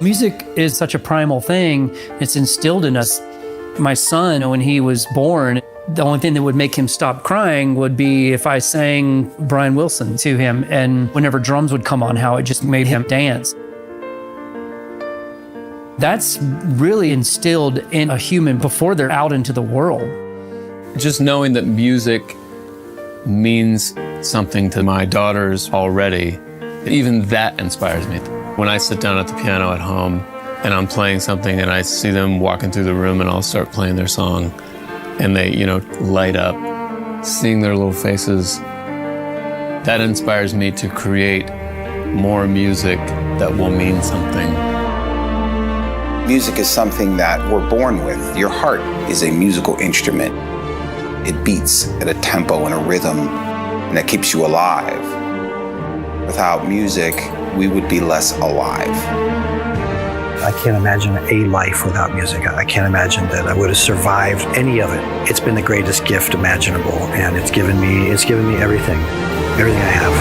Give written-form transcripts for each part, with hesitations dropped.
Music is such a primal thing. It's instilled in us. My son, when he was born, the only thing that would make him stop crying would be if I sang Brian Wilson to him, and whenever drums would come on, how it just made him dance. That's really instilled in a human before they're out into the world. Just knowing that music means something to my daughters already, even that inspires me. When I sit down at the piano at home and I'm playing something and I see them walking through the room and I'll start playing their song and they, light up, seeing their little faces, that inspires me to create more music that will mean something. Music is something that we're born with. Your heart is a musical instrument. It beats at a tempo and a rhythm, and that keeps you alive. Without music, we would be less alive. I can't imagine a life without music. I can't imagine that I would have survived any of it. It's been the greatest gift imaginable, and it's given me everything I have.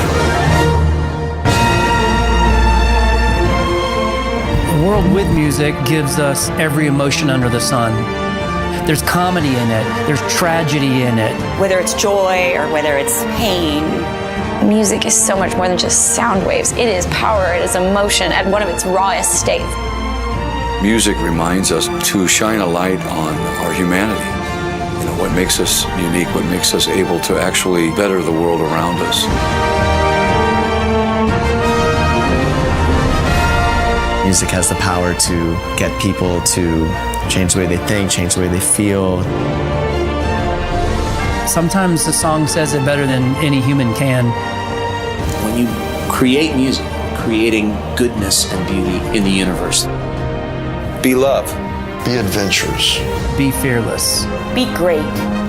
The world with music gives us every emotion under the sun. There's comedy in it, there's tragedy in it. Whether it's joy or whether it's pain. Music is so much more than just sound waves. It is power, it is emotion at one of its rawest states. Music reminds us to shine a light on our humanity. What makes us unique, what makes us able to actually better the world around us. Music has the power to get people to change the way they think, change the way they feel. Sometimes the song says it better than any human can. When you create music, creating goodness and beauty in the universe. Be love. Be adventurous. Be fearless. Be great.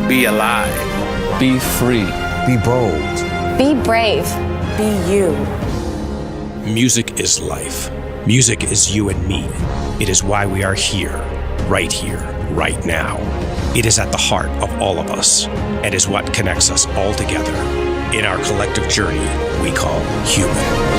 Be alive. Be free. Be bold. Be brave. Be you. Music is life. Music is you and me. It is why we are here, right now. It is at the heart of all of us and is what connects us all together in our collective journey we call human.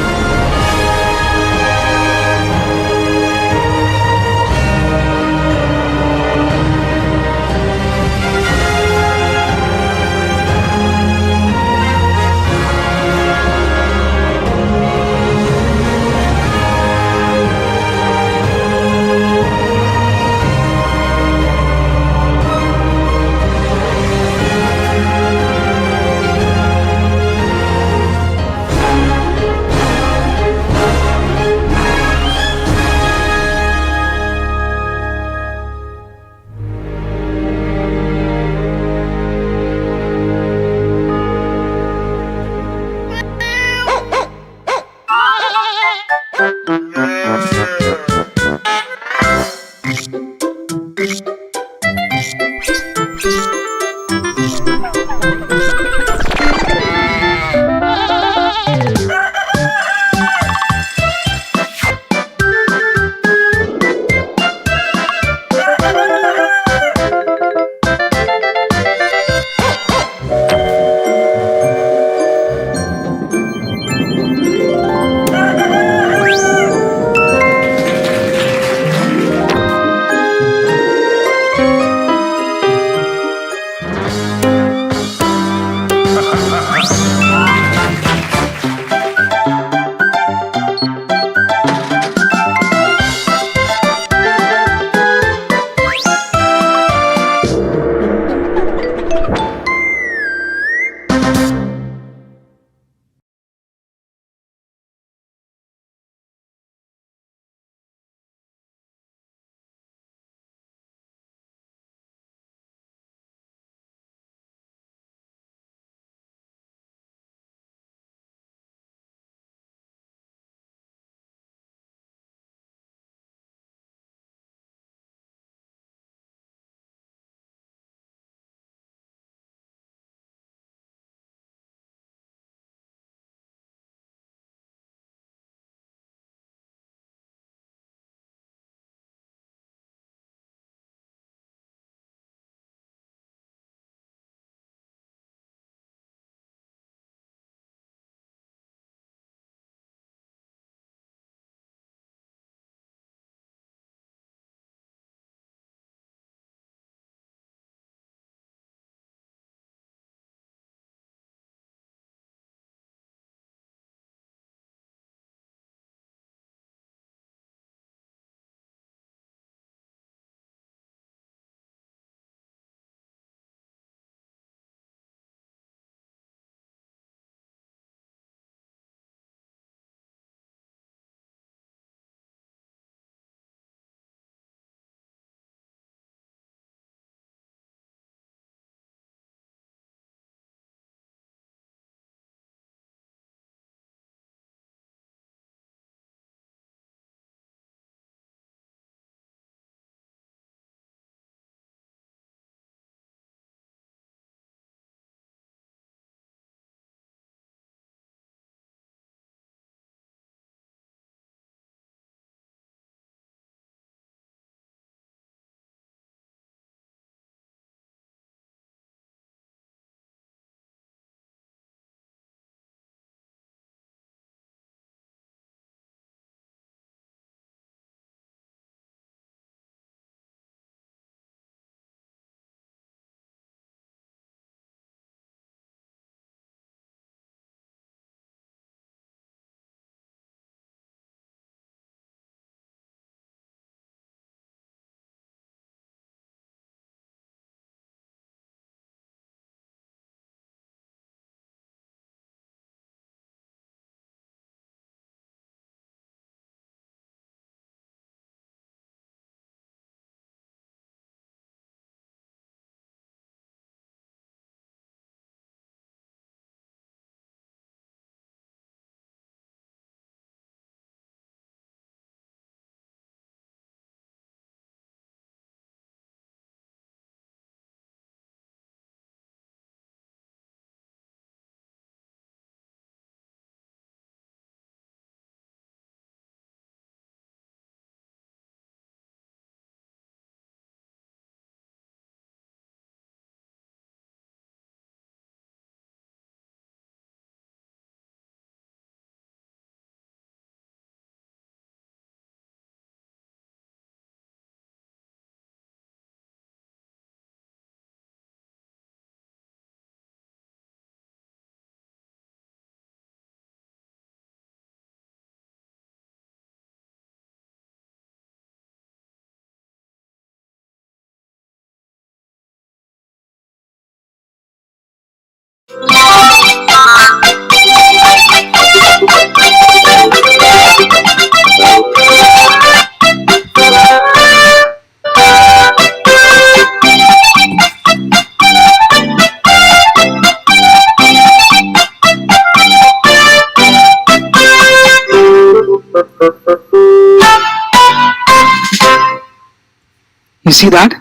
You see that?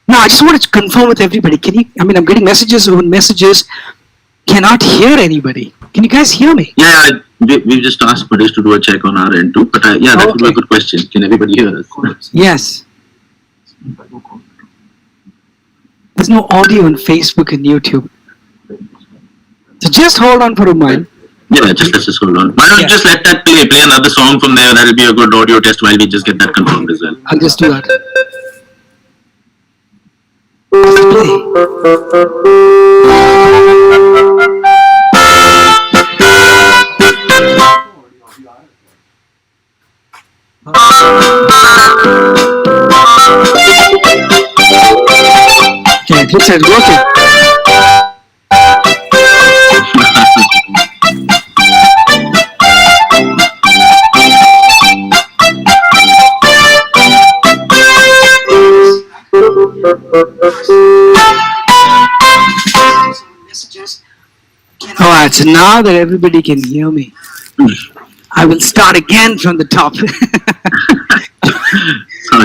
Now, I just wanted to confirm with everybody. I'm getting messages on messages. Cannot hear anybody. Can you guys hear me? Yeah, we've just asked Paresh to do a check on our end too. But that would be a good question. Can everybody hear us? Yes. There's no audio on Facebook and YouTube. So just hold on for a moment. Yeah, let's just hold on. Why don't you just let that play another song from there? That'll be a good audio test while we just get that confirmed as well. I'll just do that. Okay, it looks like it's working. Alright, so now that everybody can hear me, I will start again from the top. Sorry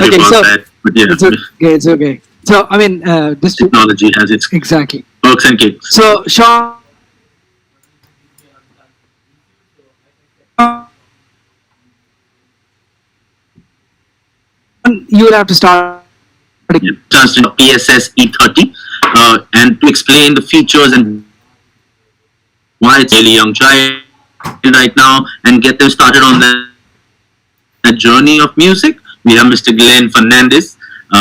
about that, but yeah. It's okay. So, this technology has its perks and kicks. So, Shawn, you will have to start. Transgender PSS E30, and to explain the features and why it's a really young child right now, and get them started on that journey of music. We have Mr. Glen Fernandes,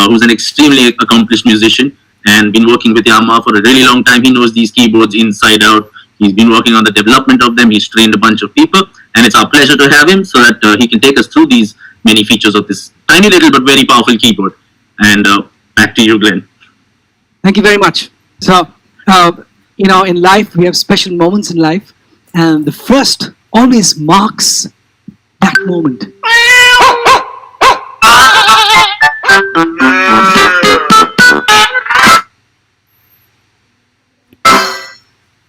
who's an extremely accomplished musician and been working with Yamaha for a really long time. He knows these keyboards inside out. He's been working on the development of them. He's trained a bunch of people, and it's our pleasure to have him so that he can take us through these many features of this tiny little but very powerful keyboard. And back to you, Glen. Thank you very much. So, in life, we have special moments in life, and the first always marks that moment.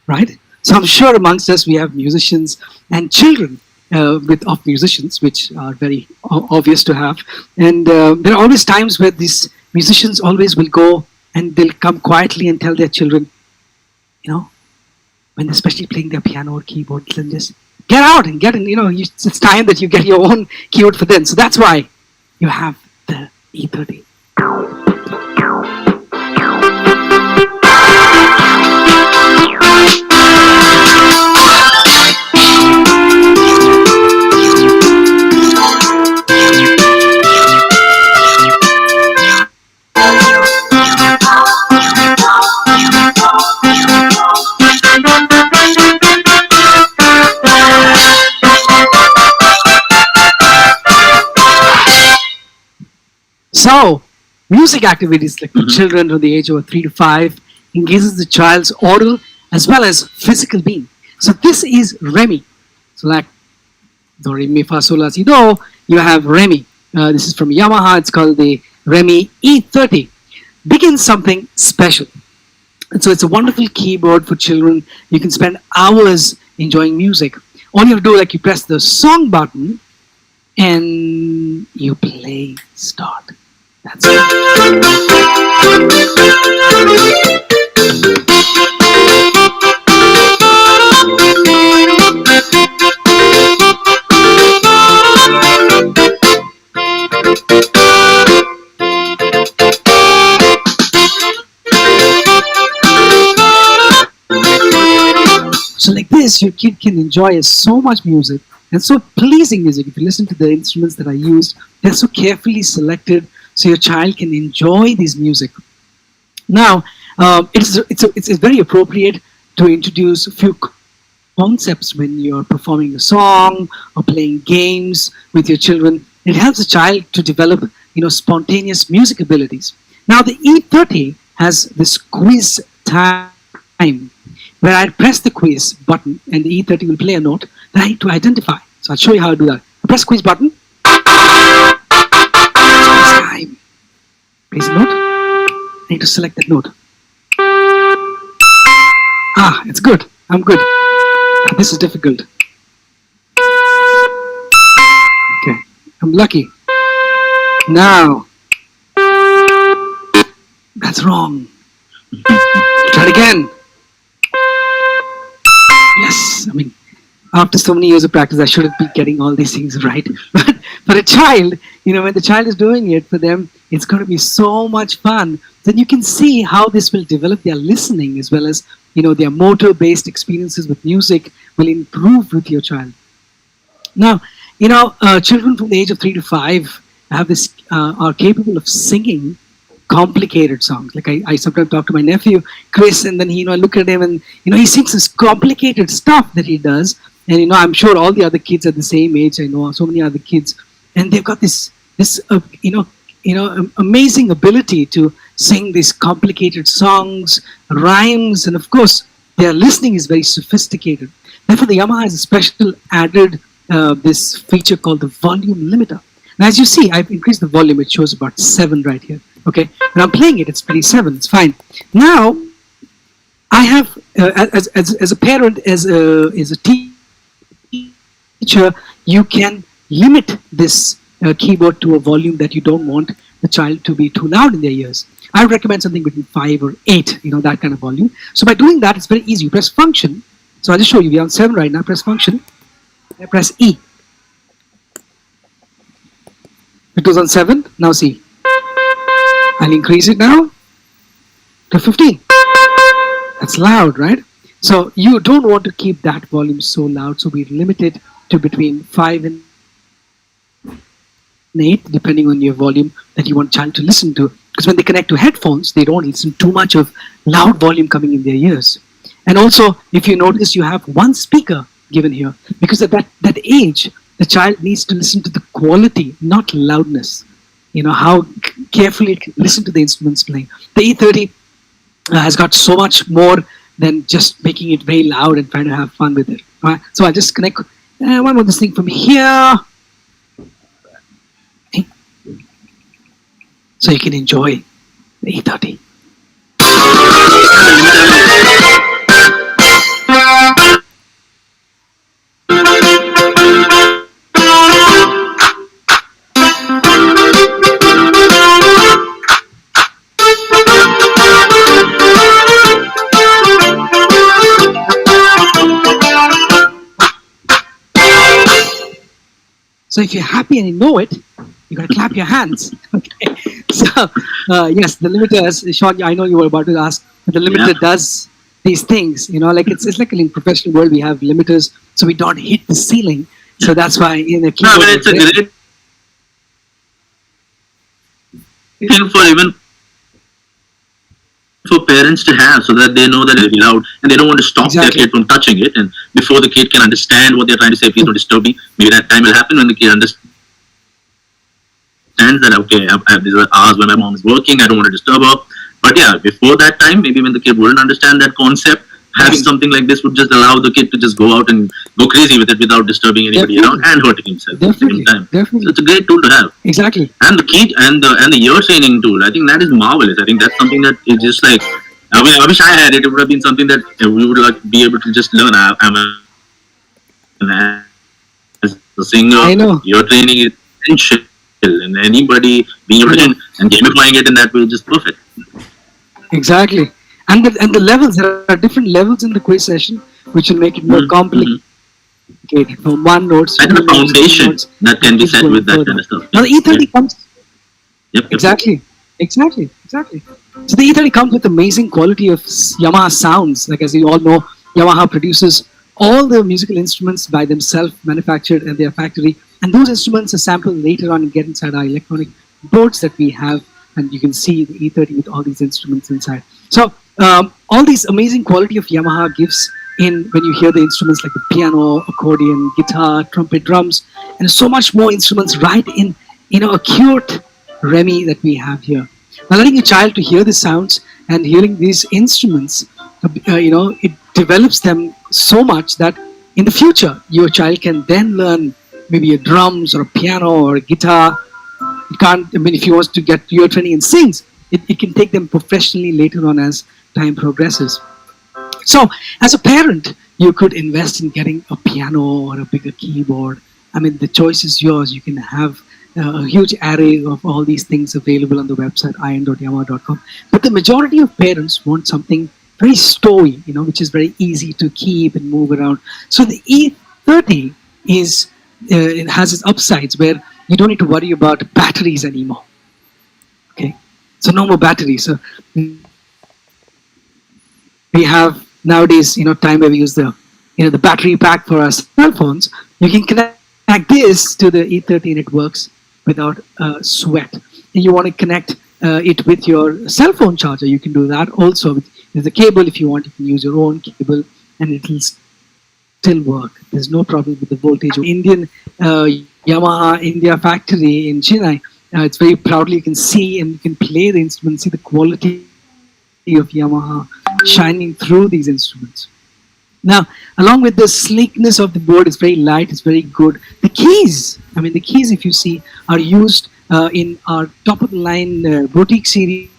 Right? So I'm sure amongst us we have musicians and children of musicians, which are very obvious to have. And there are always times where these musicians always will go and they'll come quietly and tell their children, when they're especially playing their piano or keyboard, they'll just get out and get in. It's time that you get your own keyboard for them. So that's why you have the E30. So, music activities like for children from the age of 3 to 5 engages the child's oral as well as physical being. So this is Remy. So like do, re, mi, fa, sol, la, si, do, you have Remy. This is from Yamaha. It's called the Remy E30. Begins something special. And so it's a wonderful keyboard for children. You can spend hours enjoying music. All you have to do, you press the song button and you play start. That's it. So like this, your kid can enjoy so much music and so pleasing music. If you listen to the instruments that I used, they're so carefully selected so your child can enjoy this music. Now, it's very appropriate to introduce a few concepts when you're performing a song or playing games with your children. It helps the child to develop, spontaneous music abilities. Now, the E30 has this quiz time where I press the quiz button and the E30 will play a note that I need to identify. So I'll show you how to do that. I press quiz button. Time. Plays a note. I need to select that note. It's good. I'm good. This is difficult. Okay. I'm lucky. Now. That's wrong. Try it again. Yes, I mean, after so many years of practice, I shouldn't be getting all these things right. But for a child, when the child is doing it, for them, it's going to be so much fun. Then you can see how this will develop their listening as well as, their motor-based experiences with music will improve with your child. Now, children from the age of 3 to 5 are capable of singing complicated songs. Like I sometimes talk to my nephew Chris, and then I look at him, and he sings this complicated stuff that he does. And I'm sure all the other kids at the same age. I know so many other kids, and they've got this amazing ability to sing these complicated songs, rhymes, and of course their listening is very sophisticated. Therefore, the Yamaha has a special added this feature called the volume limiter. Now, as you see, I've increased the volume. It shows about 7 right here. Okay, and I'm playing it. It's pretty 7. It's fine. Now, I have as a parent, as a teacher, you can limit this keyboard to a volume that you don't want the child to be too loud in their ears. I would recommend something between 5 or 8. That kind of volume. So by doing that, it's very easy. You press function. So I'll just show you. We're on 7 right now. Press function. I press E. It goes on 7. Now see. I'll increase it now to 15. That's loud, right? So you don't want to keep that volume so loud. So we limit it to between 5 and 8, depending on your volume that you want child to listen to. Because when they connect to headphones, they don't listen too much of loud volume coming in their ears. And also, if you notice, you have one speaker given here. Because at that age, the child needs to listen to the quality, not loudness. How carefully it can listen to the instruments playing. The E30 has got so much more than just making it very loud and trying to have fun with it. Right? So I'll just connect one more this thing from here. So you can enjoy the E30. So if you're happy and you know it, you gotta clap your hands. Okay. So yes, the limiter, as Shawn, I know you were about to ask, but the limiter does these things. Like it's like in the professional world we have limiters, so we don't hit the ceiling. So that's why in a keyboard. No, but it's a great thing for even for parents to have, so that they know that it's loud and they don't want to stop their kid from touching it. And before the kid can understand what they're trying to say, please don't disturb me. Maybe that time will happen when the kid understands that, okay, I have these hours when my mom is working, I don't want to disturb her. But yeah, before that time, maybe when the kid wouldn't understand that concept, having something like this would just allow the kid to just go out and go crazy with it without disturbing anybody around and hurting himself at the same time. So it's a great tool to have. Exactly. And the key and the ear training tool, I think that is marvelous. I think that's something that is just like, I mean, I wish I had it. It would have been something that we would like be able to just learn. As a singer, ear training is essential, and anybody being able to and gamifying it in that way is just perfect. Exactly. And the levels, there are different levels in the quiz session, which will make it more complicated. From one notes, and the foundation that can be set with that kind of stuff. Now the E30 comes. Yep. Exactly. So the E30 comes with amazing quality of Yamaha sounds. Like as you all know, Yamaha produces all the musical instruments by themselves, manufactured at their factory, and those instruments are sampled later on and get inside our electronic boards that we have, and you can see the E30 with all these instruments inside. So all these amazing quality of Yamaha gives in when you hear the instruments like the piano, accordion, guitar, trumpet, drums, and so much more instruments right in a cute Remy that we have here. Now letting a child to hear the sounds and hearing these instruments, it develops them so much that in the future your child can then learn maybe a drums or a piano or a guitar. If he wants to get ear training and sings, it can take them professionally later on as time progresses. So, as a parent, you could invest in getting a piano or a bigger keyboard. I mean, the choice is yours. You can have a huge array of all these things available on the website iron.yamaha.com. But the majority of parents want something very stowy, which is very easy to keep and move around. So the E30 it has its upsides where you don't need to worry about batteries anymore. Okay, so no more batteries. So we have nowadays, time where we use the battery pack for our cell phones. You can connect this to the E30 and it works without sweat. And you want to connect it with your cell phone charger, you can do that also with the cable. If you want, you can use your own cable and it will still work. There's no problem with the voltage. Indian Yamaha India factory in Chennai, it's very proudly you can see and you can play the instrument, see the quality of Yamaha shining through these instruments. Now, along with the sleekness of the board, it's very light, it's very good. The keys, if you see, are used in our top-of-the-line boutique series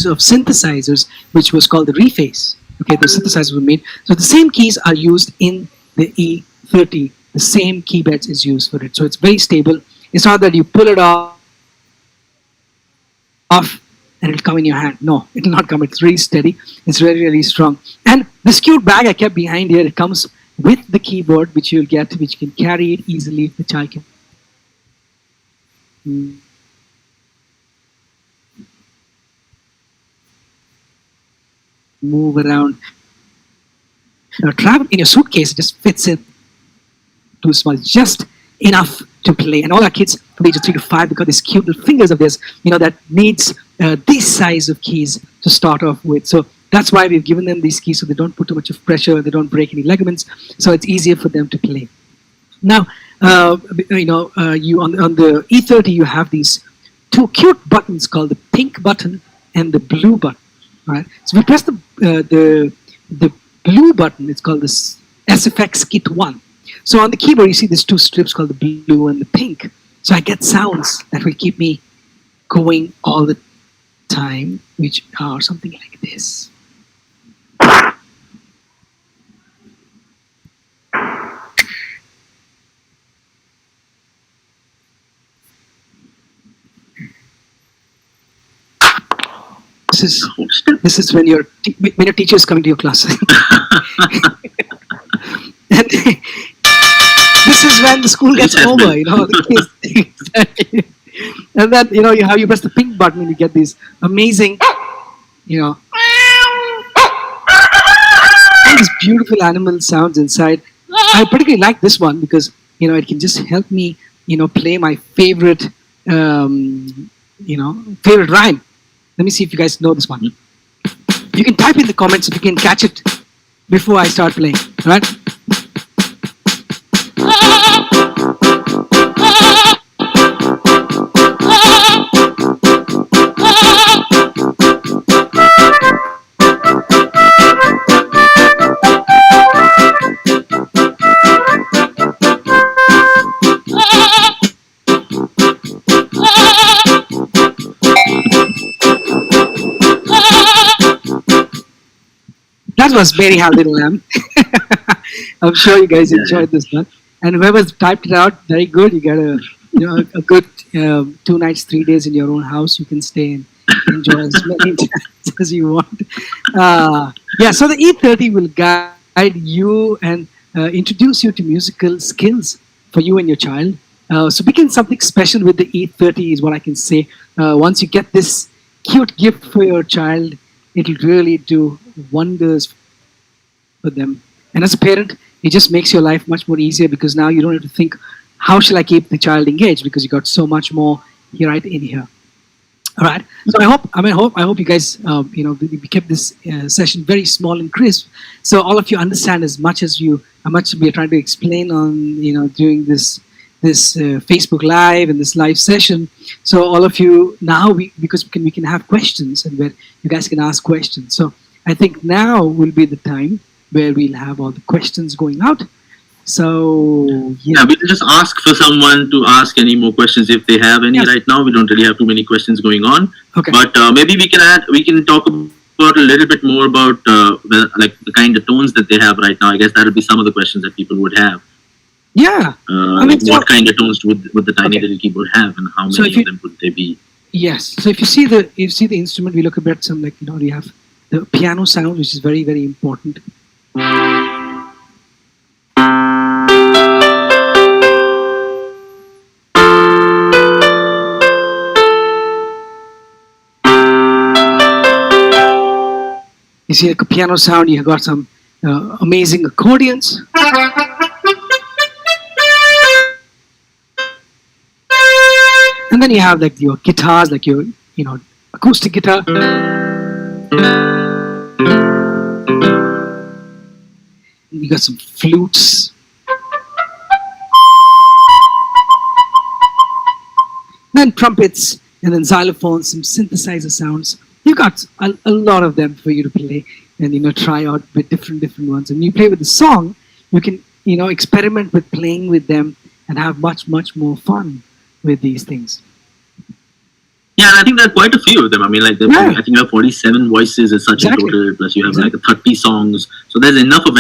of synthesizers, which was called the Reface. Okay, the synthesizers were made. So the same keys are used in the E30. The same key beds is used for it. So it's very stable. It's not that you pull it off and it'll come in your hand. No, it will not come. It's really steady. It's really, really strong. And this cute bag I kept behind here, it comes with the keyboard, which you'll get, which you can carry it easily if the child can move around. Travel in your suitcase, it just fits in too small, just enough to play. And all our kids from the age of 3 to 5, because these cute little fingers of theirs, that needs this size of keys to start off with. So that's why we've given them these keys, so they don't put too much of pressure, they don't break any ligaments, so it's easier for them to play. Now, you on the E30, you have these two cute buttons called the pink button and the blue button. Right? So we press the blue button. It's called this SFX Kit 1. So on the keyboard, you see these two strips called the blue and the pink. So I get sounds that will keep me going all the time, which are something like this. This is when your teacher is coming to your class. And this is when the school gets over, the kids. And then, you press the pink button and you get these amazing, and these beautiful animal sounds inside. I particularly like this one because, it can just help me, play my favorite, favorite rhyme. Let me see if you guys know this one. You can type in the comments if you can catch it before I start playing, right? That was very How Little Lamb. I'm sure you guys enjoyed this one. And whoever's typed it out, very good. You got a good 2 nights, 3 days in your own house. You can stay and enjoy as many times as you want. So the E30 will guide you and introduce you to musical skills for you and your child. So begin something special with the E30 is what I can say. Once you get this cute gift for your child, it'll really do wonders for them. And as a parent, it just makes your life much more easier because now you don't have to think, how shall I keep the child engaged? Because you got so much more right in here. All right. So I hope you guys, we kept this session very small and crisp, so all of you understand as much as we are trying to explain on, during this Facebook Live and this live session. So all of you now, because we can have questions and where you guys can ask questions. So I think now will be the time where we'll have all the questions going out. So yeah, we can just ask for someone to ask any more questions if they have any. Yes. Right now, we don't really have too many questions going on. Okay. But maybe we can talk about a little bit more about the kind of tones that they have right now. I guess that'll be some of the questions that people would have. Yeah. What kind of tones would the tiny little keyboard have, and how many of them would they be? Yes. So if you see the instrument, we look at some you have the piano sound, which is very, very important. You see a piano sound, you've got some amazing accordions. And then you have your guitars, your acoustic guitar. You got some flutes. Then trumpets, and then xylophones, some synthesizer sounds. You got a lot of them for you to play and try out with different ones. And you play with the song, you can experiment with playing with them and have much more fun with these things. Yeah, I think there are quite a few of them. I mean, I think you have 47 voices as such in total. Plus you have 30 songs. So there's enough of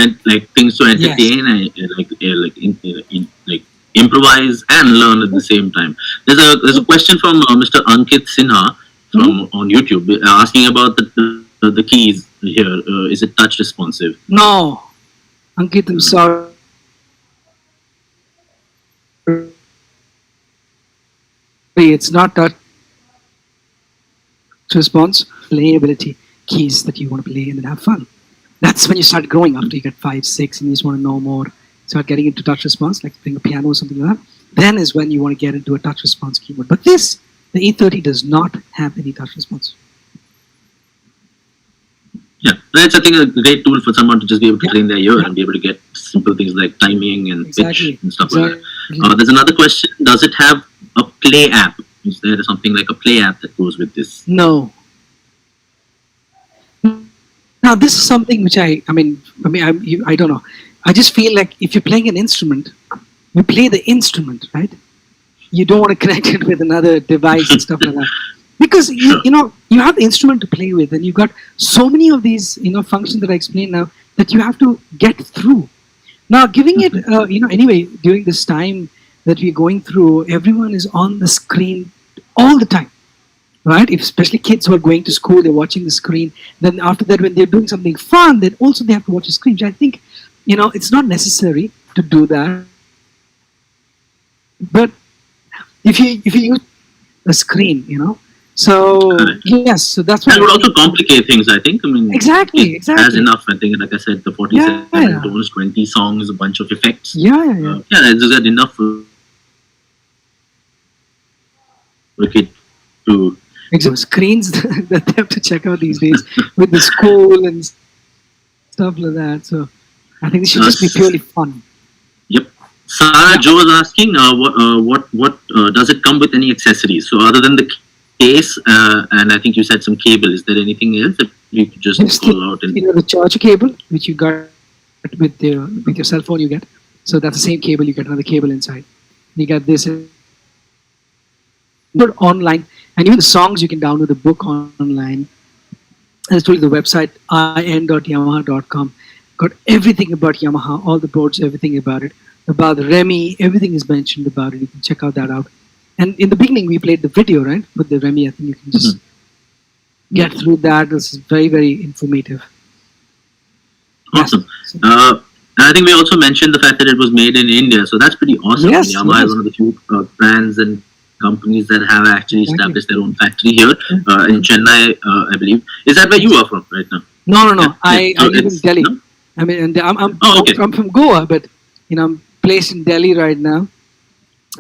things to entertain and improvise and learn at the same time. There's a question from Mr. Ankit Sinha on YouTube asking about the keys here. Is it touch responsive? No, Ankit, I'm sorry. It's not touch response. Playability keys that you want to play and then have fun. That's when you start growing after you get 5, 6 and you just want to know more. Start getting into touch response, like playing a piano or something like that. Then is when you want to get into a touch response keyboard. But the E30 does not have any touch response. Yeah, that's I think a great tool for someone to just be able to train their ear and be able to get simple things like timing and pitch and stuff like that. There's another question. Does it have a play app? Is there something like a play app that goes with this? No. Now this is something which I don't know. I just feel like if you're playing an instrument, you play the instrument, right? You don't want to connect it with another device and stuff like that. Because you have the instrument to play with, and you've got so many of these functions that I explained now that you have to get through. Now, giving it anyway during this time that we're going through, everyone is on the screen all the time, right? Especially kids who are going to school, they're watching the screen. Then after that, when they're doing something fun, then also they have to watch the screen. Which I think it's not necessary to do that. But if you use a screen, so yes, so that's what. That would also complicate things, I think. I mean, exactly. Has enough. I think, like I said, the 47 tones, 20 songs, a bunch of effects. Yeah. There's enough for a kid to. Screens that they have to check out these days with the school and stuff like that. So I think it should just be purely fun. Yep. Sarah Joe was asking, what does it come with any accessories? So other than the case, and I think you said some cable, is there anything else that you could just pull out? And the charger cable, which you got with your cell phone, you get. So that's the same cable. You get another cable inside. You got this online, and even the songs you can download the book online. As I told you, the website in.yamaha.com got everything about Yamaha, all the boards, everything about it. About the Remy, everything is mentioned about it. You can check that out. And in the beginning, we played the video, right? With the Remy, I think you can just get through that. This is very, very informative. Awesome. And I think we also mentioned the fact that it was made in India. So that's pretty awesome. Yes, Yamaha is one of the few brands and companies that have actually established their own factory here in Chennai, I believe. Is that where you are from right now? No. Yeah. I live in Delhi. No? I mean, and I'm from Goa, but I'm placed in Delhi right now.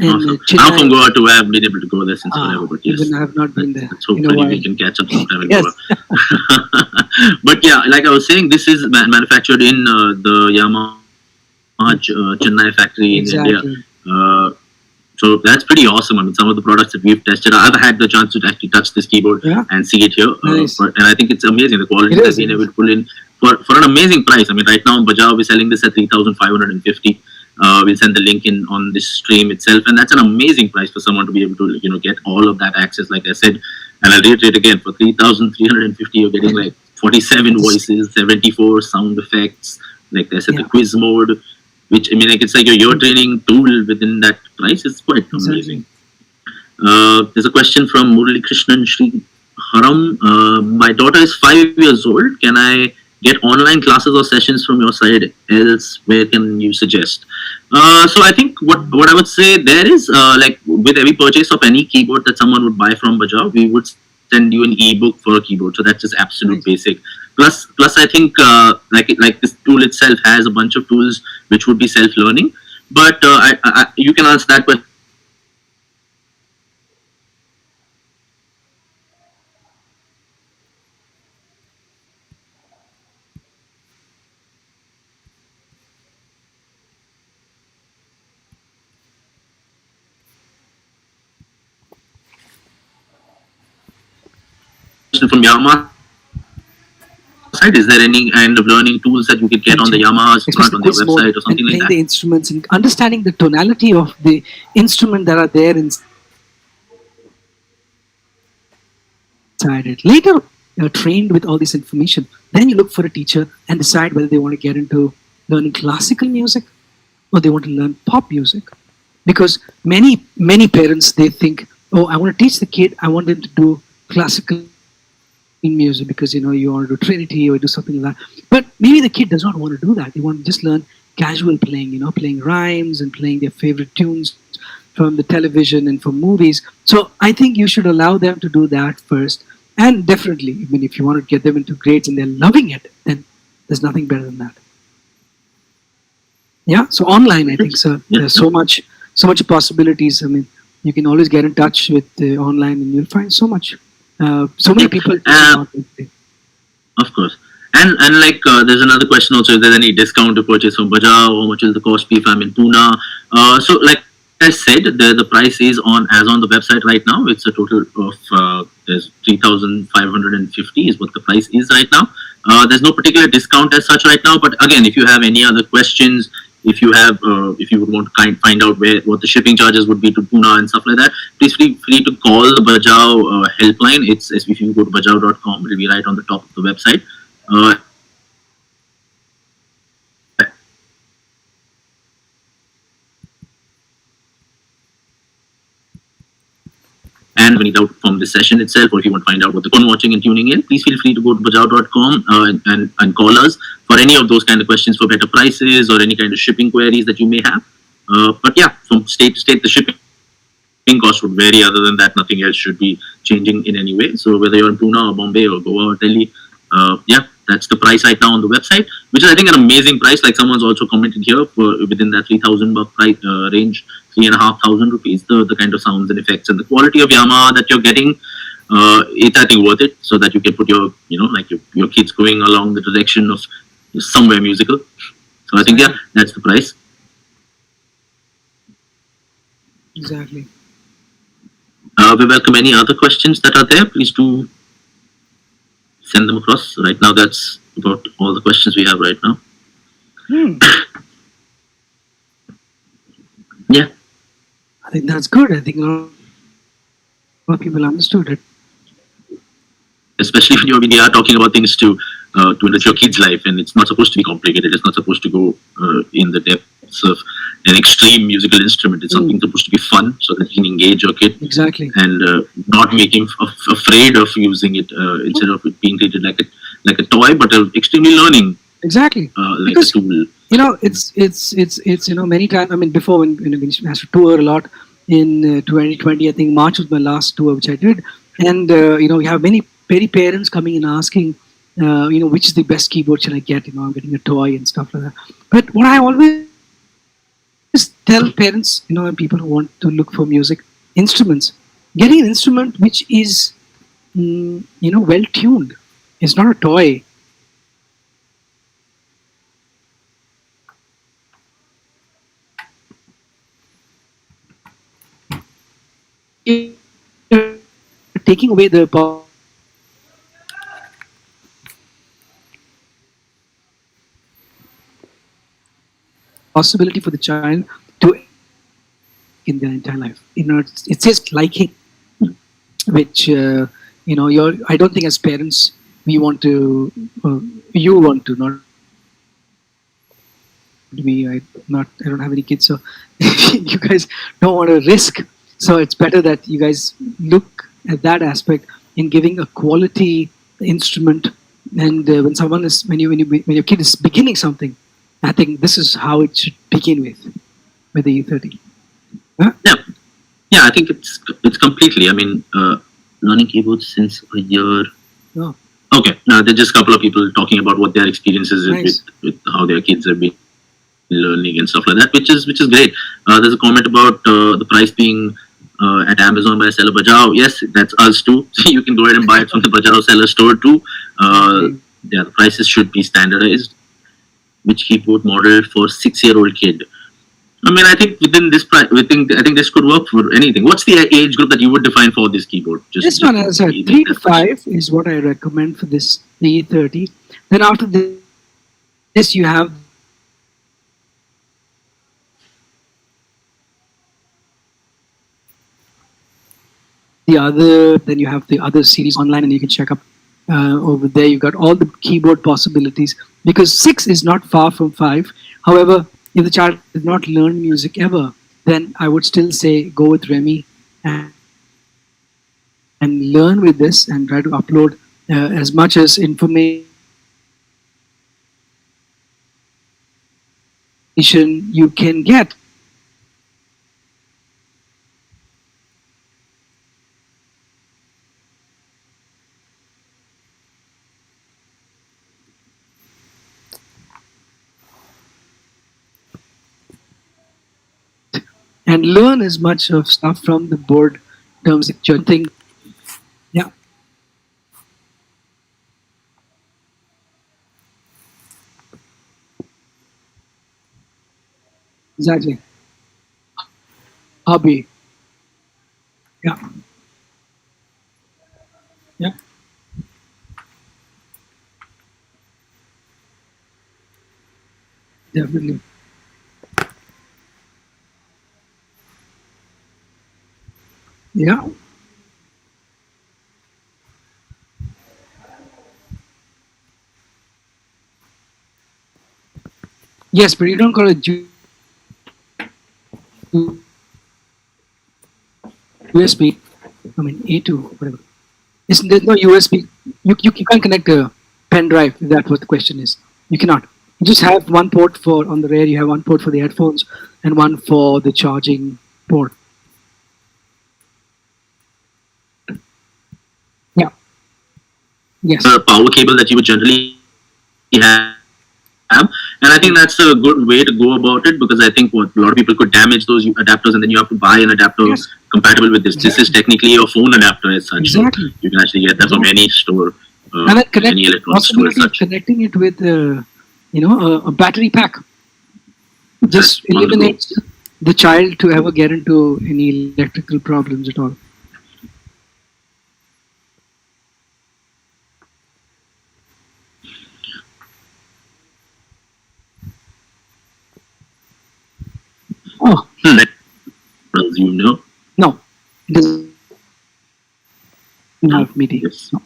Awesome. I'm from Goa too. I haven't been able to go there since forever, but yes. Even I have not been there. Let's hope we can catch up sometime in Goa. But yeah, like I was saying, this is manufactured in the Yamaha Chennai factory in India. So that's pretty awesome. I mean, some of the products that we've tested, I've had the chance to actually touch this keyboard and see it here. Nice. And I think it's amazing. The quality that we've been able to pull in for an amazing price. I mean, right now, Bajaj is selling this at 3,550. We'll send the link in on this stream itself. And that's an amazing price for someone to be able to, get all of that access, like I said. And I'll reiterate again, for 3,350, you're getting like 47 voices, 74 sound effects. Like I said, the quiz mode. which, I mean, like, it's like your ear training tool within that price is quite amazing. There's a question from Murali Krishnan Shri Haram. My daughter is 5 years old. Can I get online classes or sessions from your side? Else, where can you suggest? So I think what I would say there is, like, with every purchase of any keyboard that someone would buy from Bajaj, we would send you an ebook for a keyboard. So that's just absolute basic. Plus I think like this tool itself has a bunch of tools which would be self-learning. But you can answer that question from Yamaha side. Is there any kind of learning tools that you could get on the Yamaha's front on their website or something like playing that? the instruments and understanding the tonality of the instrument that are there inside it. Later, you're trained with all this information. Then you look for a teacher and decide whether they want to get into learning classical music or they want to learn pop music. Because many parents, they think, oh, I want to teach the kid, I want them to do classical music because, you know, you want to do Trinity or do something like that. But maybe the kid does not want to do that. They want to just learn casual playing, you know, playing rhymes and playing their favorite tunes from the television and from movies. So I think you should allow them to do that first. And definitely, I mean, if you want to get them into grades and they're loving it, then there's nothing better than that. Yeah, so online, I think, so there's so much possibilities. I mean, you can always get in touch with online and you'll find so much. So many people. Of course. And like, there's another question also, if there's any discount to purchase from Bajaj, how much will the cost be if I'm in Pune? So like I said, the price is on the website right now. It's a total of, there's 3,550 is what the price is right now. There's no particular discount as such right now, but again, if you have any other questions, if you would want to find out what the shipping charges would be to Pune and stuff like that, please feel free to call the Bajaj helpline. It's if you go to bajaj.com, it'll be right on the top of the website. And when you doubt from the session itself, or if you want to find out what the con watching and tuning in, please feel free to go to bajaj.com and call us for any of those kind of questions for better prices or any kind of shipping queries that you may have. But yeah, from state to state, the shipping cost would vary. Other than that, nothing else should be changing in any way. So whether you're in Pune or Bombay or Goa or Delhi, yeah, that's the price right now on the website, which is, I think, an amazing price. Like someone's also commented here, for within that 3,000 buck price range, 3,500 rupees, the kind of sounds and effects and the quality of Yamaha that you're getting, it's, I think, worth it, so that you can put your, you know, like your kids going along the direction of somewhere musical. So I think, yeah, that's the price. Exactly. We welcome any other questions that are there. Please do send them across. Right now, that's about all the questions we have right now. Yeah. I think that's good. I think a lot of people understood it. Especially when we are talking about things to enrich your kid's life, and it's not supposed to be complicated. It's not supposed to go in the depths of an extreme musical instrument. It's something supposed to be fun, so that you can engage your kid. Exactly. And not make him afraid of using it, instead of it being treated like a toy, but extremely learning. Exactly. Like because, a tool. You know, it's you know, many times. I mean, before when we had to tour a lot in 2020, I think March was my last tour which I did, and you know, we have many parents coming and asking, you know, which is the best keyboard should I get? You know, I'm getting a toy and stuff like that. But what I always tell parents, you know, and people who want to look for music instruments, getting an instrument which is, you know, well tuned. It's not a toy. Taking away the possibility for the child to in their entire life. You know, it's just liking, which you know, I don't think as parents we want to, you want to not. me. I don't have any kids, so you guys don't want to risk. So it's better that you guys look at that aspect in giving a quality instrument. And when your kid is beginning something, I think this is how it should begin with the E30. Huh? Yeah, I think it's completely. I mean, learning keyboards since a year. Oh. Okay, now there's just a couple of people talking about what their experiences Nice. with how their kids have been learning and stuff like that, which is great. There's a comment about the price being at Amazon by Seller Bajao. Yes, that's us too. So you can go ahead and buy it from the Bajao Seller store too. Yeah, the prices should be standardized. Which keyboard model for 6-year-old kid? I mean, I think within this price, I think this could work for anything. What's the age group that you would define for this keyboard? This one, as I said, 3 to 5 is what I recommend for this E30. Then after this, you have then you have the other series online, and you can check up over there. You've got all the keyboard possibilities, because 6 is not far from 5. However, if the child did not learn music ever, then I would still say go with Remy and learn with this, and try to upload as much as information you can get. And learn as much of stuff from the board terms that you're thinking. Yeah. Exactly. Hobby. Yeah. Yeah. Definitely. Yeah. Yes, but you don't call it USB. I mean A2, whatever. There's no USB. You can't connect a pen drive, if that's what the question is. You cannot. You just have one port for, on the rear, you have one port for the headphones and one for the charging port. Yeah. Yes. Power cable that you would generally have. And I think that's a good way to go about it, because I think what a lot of people could damage those adapters, and then you have to buy an adapter compatible with this. Exactly. This is technically a phone adapter as such. Exactly. So you can actually get that from any store, and then any electronics store as such. Connecting it with, a battery pack just eliminates the child to ever get into any electrical problems at all. Oh. As you know. No, it doesn't have MIDI. Yes. No.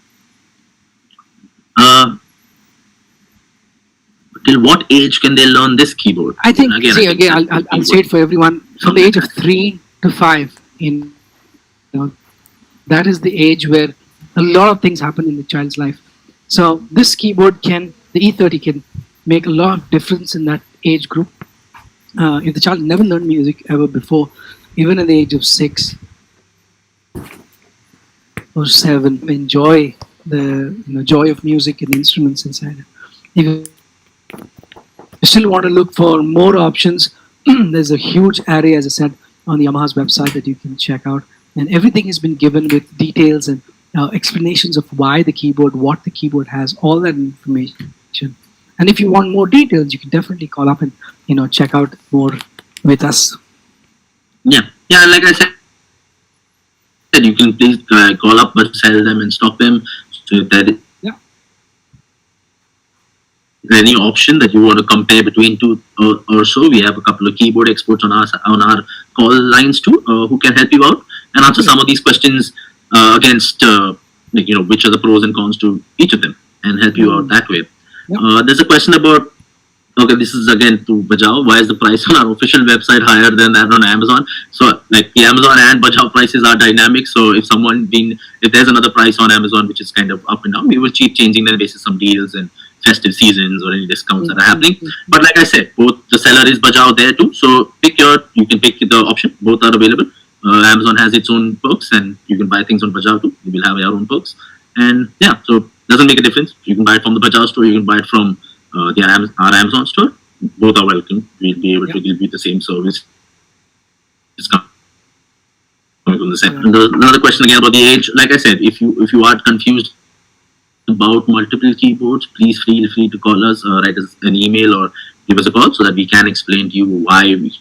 Till what age can they learn this keyboard? I think, I'll say it for everyone, from the age of 3 to 5, that is the age where a lot of things happen in the child's life. So this keyboard the E30 can make a lot of difference in that age group. If the child never learned music ever before, even at the age of 6 or 7, enjoy the joy of music and instruments inside. If you still want to look for more options, there's a huge array, as I said, on the Yamaha's website that you can check out, and everything has been given with details and explanations of why the keyboard, what the keyboard has, all that information. And if you want more details, you can definitely call up and check out more with us. Yeah, like I said, you can please call up, but sell them and stock them. So if there is any option that you want to compare between two or so, we have a couple of keyboard experts on our call lines too, who can help you out and answer some of these questions against which are the pros and cons to each of them, and help you out that way. There's a question about okay, this is again to Bajao. Why is the price on our official website higher than that on Amazon? So like the Amazon and Bajao prices are dynamic. So if there's another price on Amazon which is kind of up and down, we will keep changing them based on some deals and festive seasons or any discounts that are happening. But like I said, both the seller is Bajao there too. So you can pick the option. Both are available. Amazon has its own perks, and you can buy things on Bajao too. You will have your own perks, and yeah, so doesn't make a difference. You can buy it from the Bajao store. You can buy it from our Amazon store. Both are welcome. We'll be able to give you the same service. It's coming from the same. And another question again about the age. Like I said, if you are confused about multiple keyboards, please feel free to call us, write us an email, or give us a call so that we can explain to you why we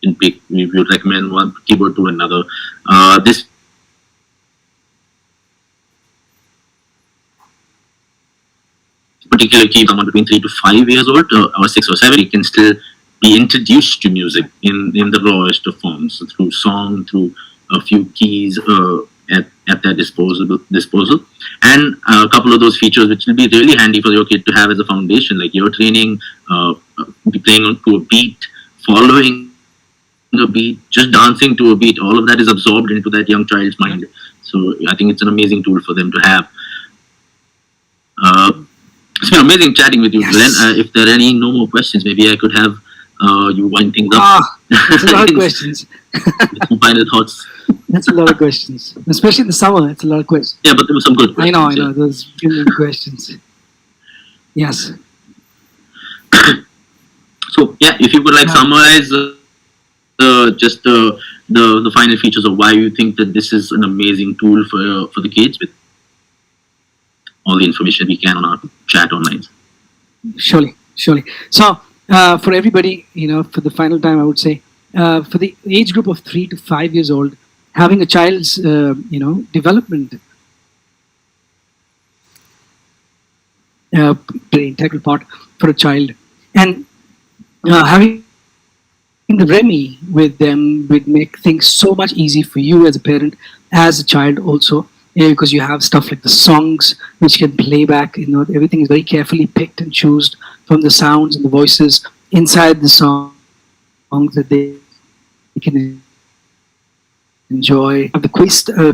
would recommend one keyboard to another. This particular key, someone between 3 to 5 years old or 6 or 7, he can still be introduced to music in the rawest of forms, so through song, through a few keys at their disposal, and a couple of those features which will be really handy for your kid to have as a foundation, like your training, be playing to a beat, following a beat, just dancing to a beat. All of that is absorbed into that young child's mind. So I think it's an amazing tool for them to have. It's been amazing chatting with you, Glenn. If there are no more questions, maybe I could have you wind things up. That's a lot of questions. Some final thoughts. That's a lot of questions, especially in the summer. It's a lot of questions. Yeah, but there were some good questions. I know. Those brilliant questions. Yes. So yeah, if you could summarize just the final features of why you think that this is an amazing tool for the kids, with all the information we can on our chat online. Surely. So for everybody, for the final time, I would say for the age group of 3 to 5 years old, having a child's development very integral part for a child, and having the Remy with them would make things so much easy for you as a parent, as a child also, because you have stuff like the songs which can play back. Everything is very carefully picked and chosen from the sounds and the voices inside the songs that they can enjoy. The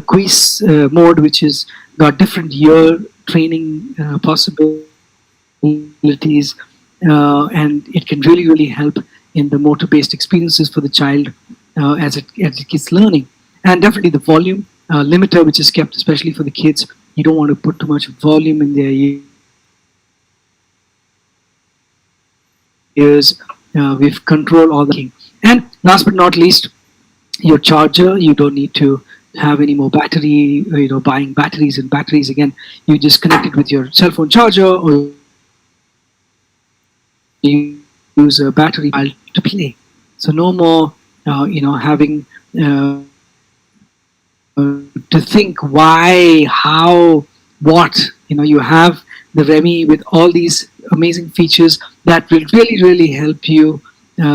quiz mode, which is got different ear training possibilities, and it can really help in the motor-based experiences for the child as it keeps learning. And definitely the volume limiter, which is kept especially for the kids. You don't want to put too much volume in their ears. We've controlled all the. And last but not least, your charger. You don't need to have any more battery, buying batteries and batteries again. You just connect it with your cell phone charger, or you use a battery to play. So no more, having to think why, how, what. You have the Remy with all these amazing features that will really help you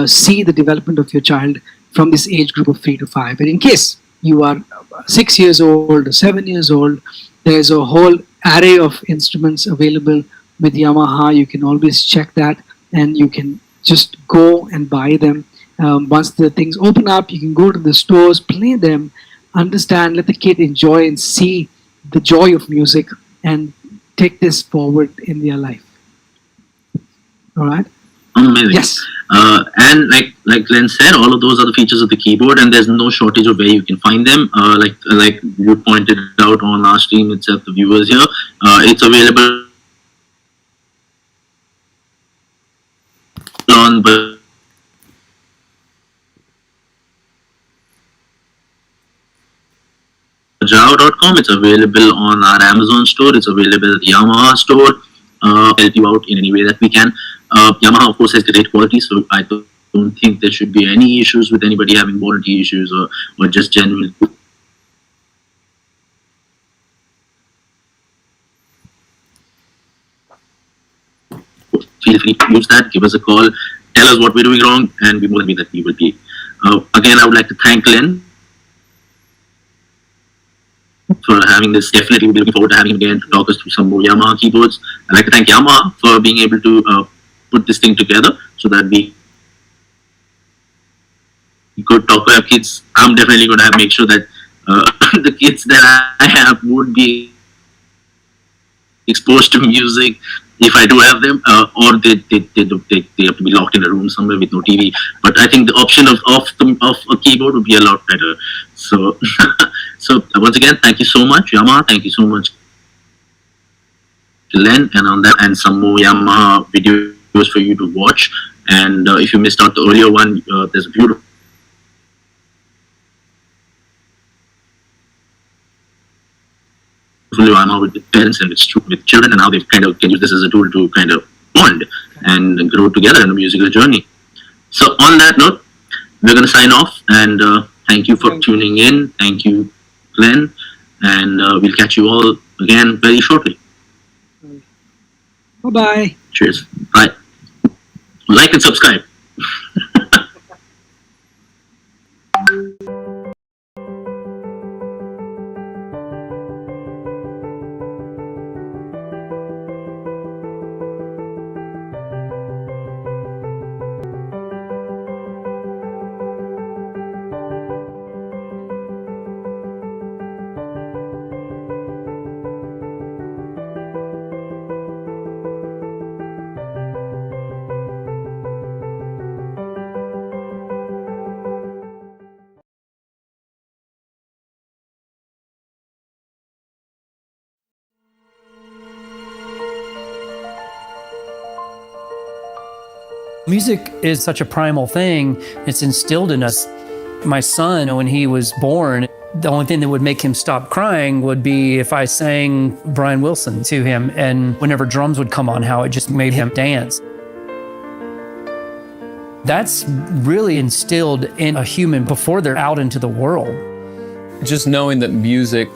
see the development of your child from this age group of 3 to 5. And in case you are 6 years old or 7 years old, there's a whole array of instruments available with Yamaha. You can always check that, and you can just go and buy them. Once the things open up, you can go to the stores, play them, understand, let the kid enjoy and see the joy of music, and take this forward in their life. All right? Amazing. Yes. And like Glenn said, all of those are the features of the keyboard, and there's no shortage of where you can find them. Like you pointed out on our stream itself, the viewers here, it's available on Bajao.com. It's available on our Amazon store. It's available at the Yamaha store. Help you out in any way that we can. Yamaha, of course, has great quality, so I don't think there should be any issues with anybody having warranty issues or just genuine. Feel free to use that. Give us a call. Tell us what we're doing wrong, and we will be that we will be. Again, I would like to thank Glen for having this. Definitely, we'll be looking forward to having him again to talk us through some more Yamaha keyboards. I'd like to thank Yamaha for being able to put this thing together so that we could talk to our kids. I'm definitely going to make sure that the kids that I have would be exposed to music if I do have them, or they have to be locked in a room somewhere with no TV. But I think the option of a keyboard would be a lot better. So, so once again, thank you so much, Yamaha. Thank you so much, Glen, and on that, and some more Yamaha videos for you to watch. And if you missed out the earlier one, there's a beautiful Yamaha with parents and with children, and how they kind of can use this as a tool to kind of bond and grow together in a musical journey. So on that note, we're going to sign off, and thank you for tuning in. Thank you, Glen, and we'll catch you all again very shortly. Bye-bye. Cheers. Bye. Like and subscribe. Music is such a primal thing. It's instilled in us. My son, when he was born, the only thing that would make him stop crying would be if I sang Brian Wilson to him, and whenever drums would come on, how it just made him dance. That's really instilled in a human before they're out into the world. Just knowing that music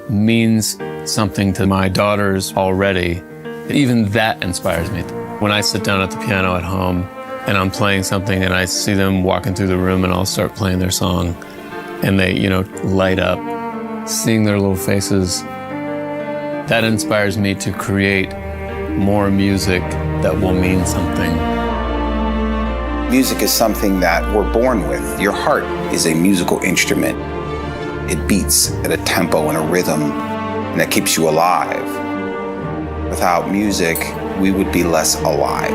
means something to my daughters already, even that inspires me. When I sit down at the piano at home and I'm playing something and I see them walking through the room and I'll start playing their song and they, light up, seeing their little faces, that inspires me to create more music that will mean something. Music is something that we're born with. Your heart is a musical instrument. It beats at a tempo and a rhythm, and that keeps you alive. Without music, we would be less alive.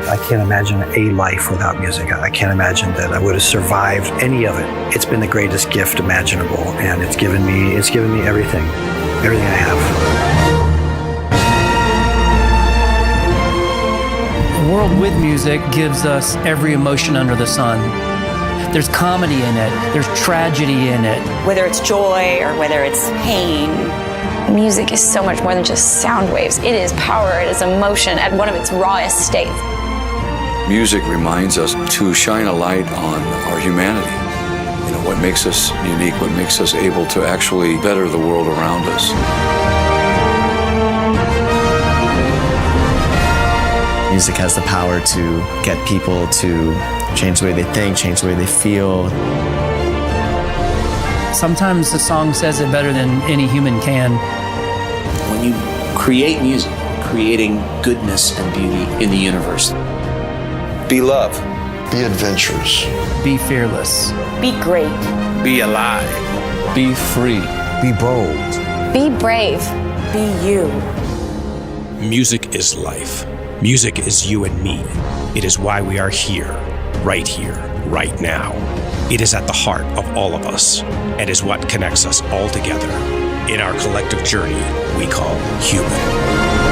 I can't imagine a life without music. I can't imagine that I would have survived any of it. It's been the greatest gift imaginable, and it's given me everything I have. A world with music gives us every emotion under the sun. There's comedy in it, there's tragedy in it. Whether it's joy or whether it's pain. Music is so much more than just sound waves. It is power, it is emotion at one of its rawest states. Music reminds us to shine a light on our humanity. What makes us unique, what makes us able to actually better the world around us. Music has the power to get people to change the way they think, change the way they feel. Sometimes the song says it better than any human can. When you create music, creating goodness and beauty in the universe. Be love. Be adventurous. Be fearless. Be great. Be alive. Be free. Be bold. Be brave. Be you. Music is life. Music is you and me. It is why we are here, right now. It is at the heart of all of us and is what connects us all together in our collective journey we call human.